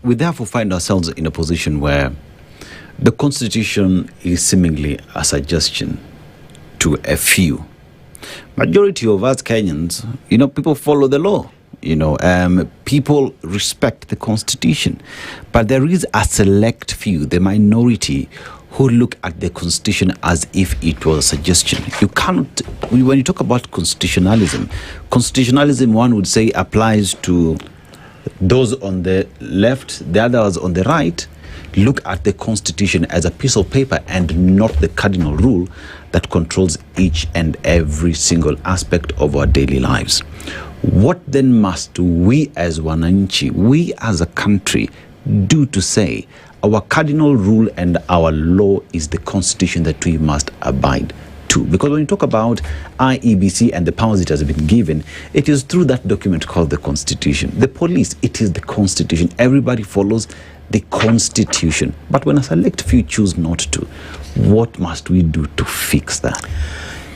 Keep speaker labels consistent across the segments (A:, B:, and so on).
A: we therefore find ourselves in a position where the Constitution is seemingly a suggestion to a few. Majority of us Kenyans, people follow the law. People respect the Constitution. But there is a select few, the minority, who look at the Constitution as if it was a suggestion. You can't, when you talk about constitutionalism, one would say applies to those on the left, the others on the right. Look at the Constitution as a piece of paper and not the cardinal rule that controls each and every single aspect of our daily lives. What then must we as wananchi, we as a country, do to say our cardinal rule and our law is the Constitution that we must abide to? Because when you talk about IEBC and the powers it has been given, it is through that document called the Constitution. The police, it is the Constitution. Everybody follows the Constitution. But when a select few choose not to, what must we do to fix that?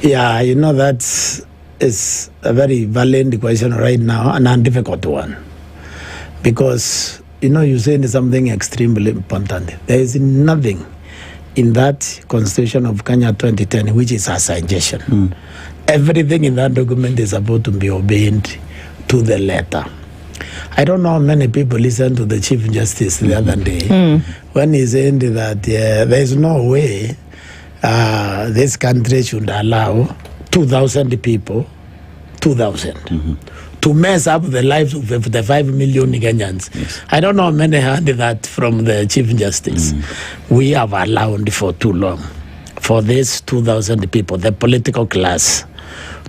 B: Yeah, that is a very valid question right now and a difficult one. Because, you're saying something extremely important. There is nothing in that Constitution of Kenya 2010 which is a suggestion. Everything in that document is about to be obeyed to the letter. I don't know how many people listened to the Chief Justice the other day when he said that there is no way this country should allow 2,000 people, 2,000, to mess up the lives of the 5 million Kenyans. Yes. I don't know how many heard that from the Chief Justice. We have allowed for too long for these 2,000 people, the political class,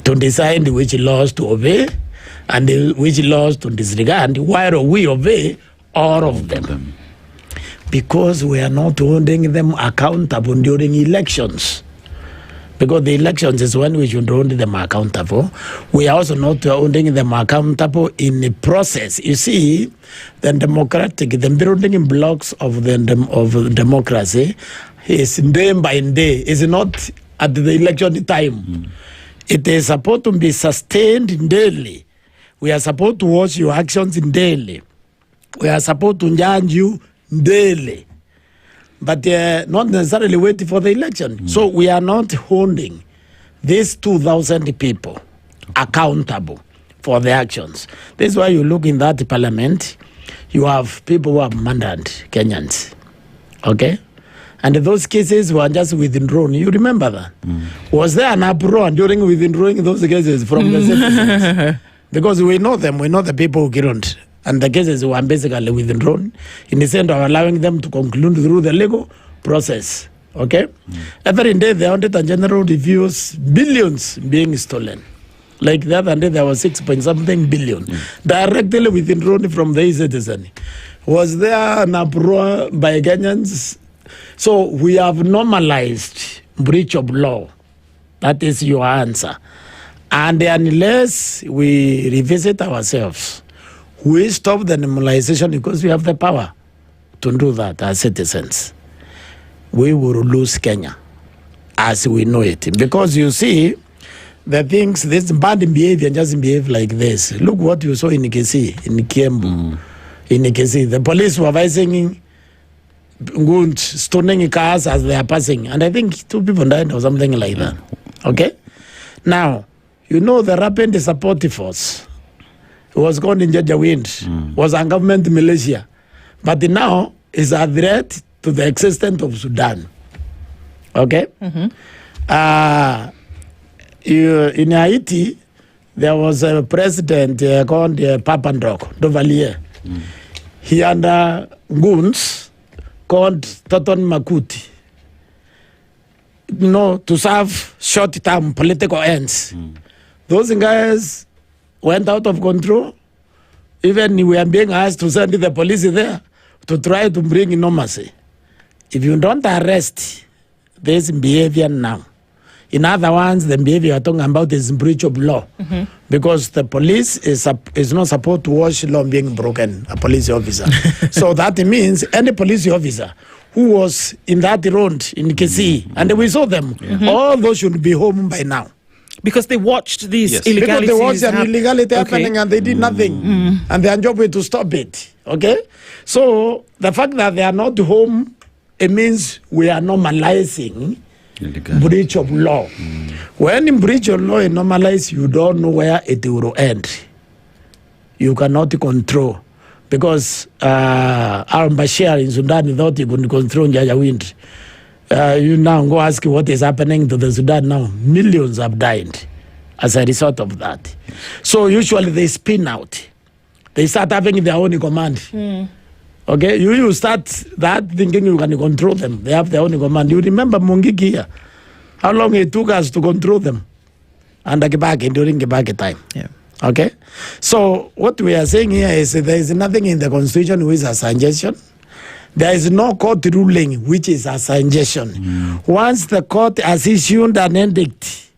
B: to decide which laws to obey and which laws to disregard, while we obey all of them. Because we are not holding them accountable during elections. Because the elections is when we should hold them accountable. We are also not holding them accountable in the process. You see, the building blocks of democracy is day by day. It's not at the election time. It is supposed to be sustained daily. We are supposed to watch your actions daily. We are supposed to judge you daily. But not necessarily waiting for the election. So we are not holding these 2,000 people accountable for their actions. This is why you look in that parliament, you have people who have murdered Kenyans. Okay? And those cases were just withdrawn. You remember that? Was there an uproar during withdrawing those cases from the citizens? Because we know them, we know the people who killed. And the cases were basically withdrawn in the sense of allowing them to conclude through the legal process. Okay? Every day the Auditor General reviews billions being stolen. Like the other day there was 6-point-something billion directly withdrawn from the citizen. Was there an uproar by Kenyans? So we have normalized breach of law. That is your answer. And unless we revisit ourselves, we stop the normalization because we have the power to do that as citizens, we will lose Kenya as we know it. Because you see, the things, this bad behavior just behave like this. Look what you saw in Kisii, in Kiembu, in Kisii. The police were advising stoning cars as they are passing. And I think 2 people died or something like that. Okay? Now, the rapid support force was called in Jajawind, was a government militia. But now is a threat to the existence of Sudan. Okay? In Haiti, there was a president called Papandreou Duvalier. He had goons called Toton Makuti, to serve short-term political ends. Those guys went out of control. Even we are being asked to send the police there to try to bring normalcy. If you don't arrest this behavior now, in other words, the behavior you're talking about is breach of law. Because the police is not supposed to watch law being broken, a police officer. So that means any police officer who was in that road in Kisii, and we saw them, all those should be home by now.
C: Because they watched these illegalities.
B: Because they watched an illegality happening and they did nothing. And their job was to stop it. Okay? So the fact that they are not home, it means we are normalizing breach of law. When in breach of law is normalized, you don't know where it will end. You cannot control. Because al-Bashir in Sudan thought he could control Janjaweed. You now go ask what is happening to the Sudan now. Millions have died as a result of that. So usually they spin out. They start having their own command. Okay, you start that thinking you can control them. They have their own command. You remember Mungiki here? How long it took us to control them? And Kibaki during Kibaki time.
C: Yeah.
B: Okay, so what we are saying here is there is nothing in the constitution which is a suggestion. There is no court ruling which is a suggestion. Once the court has issued an edict,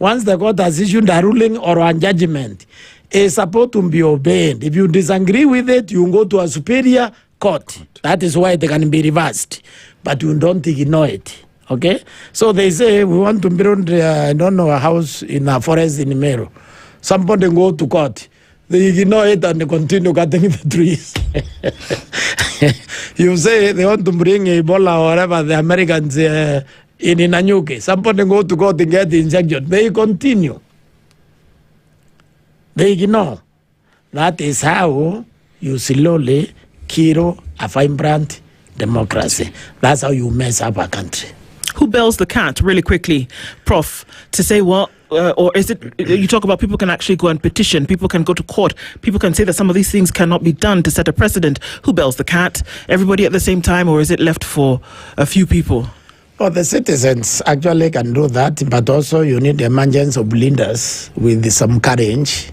B: once the court has issued a ruling or a judgment, it's supposed to be obeyed. If you disagree with it, you go to a superior court. That is why it can be reversed. But you don't ignore it. Okay? So they say we want to build, a house in a forest in Meru. Somebody go to court. They ignore it and they continue cutting the trees. You say they want to bring Ebola or whatever, the Americans in Nanyuki. Somebody go to court and get the injection. They continue. They ignore. That is how you slowly kill a vibrant democracy. That's how you mess up a country.
C: Who bells the cat, really quickly, Prof, to say, well, or is it, you talk about people can actually go and petition, people can go to court, people can say that some of these things cannot be done to set a precedent. Who bells the cat? Everybody at the same time, or is it left for a few people?
B: Well, the citizens actually can do that, but also you need the emergence of leaders with some courage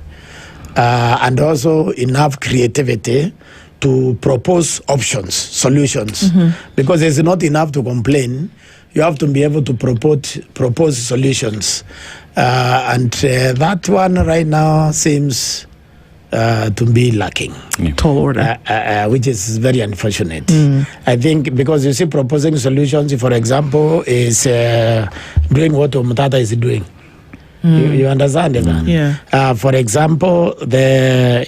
B: and also enough creativity to propose options, solutions. Because it's not enough to complain. You have to be able to propose solutions. And that one right now seems to be lacking.
C: Tall order.
B: Which is very unfortunate. I think because you see proposing solutions, for example, is doing what Omutata is doing. You understand that?
C: Yeah.
B: For example, the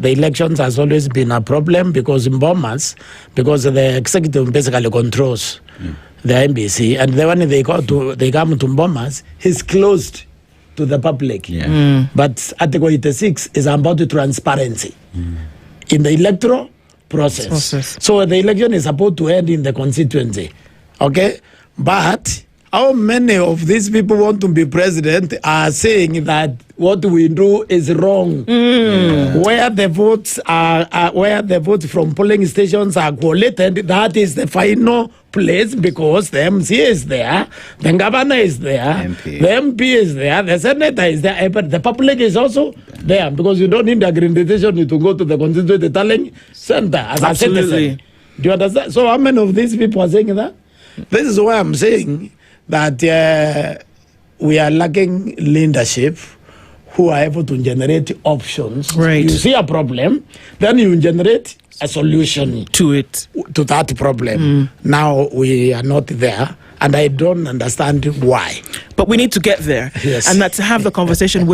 B: elections has always been a problem because in Bomas, because the executive basically controls the NBC, and then when they come to Bomas, he's closed to the public. But Article 86 is about transparency in the electoral process. So the election is supposed to end in the constituency. Okay? But how many of these people want to be president are saying that what we do is wrong? Where the votes where the votes from polling stations are collated, that is the final place because the MC is there, the governor is there, the MP is there, the senator is there, but the public is also there because you don't need the accreditation to go to the constituency tallying center as a citizen. Do you understand? So how many of these people are saying that? This is why I'm saying that we are lacking leadership who are able to generate options.
C: Right.
B: You see a problem, then you generate a solution
C: to
B: that problem. Now we are not there, and I don't understand why.
C: But we need to get there.
B: Yes.
C: And that to have the conversation with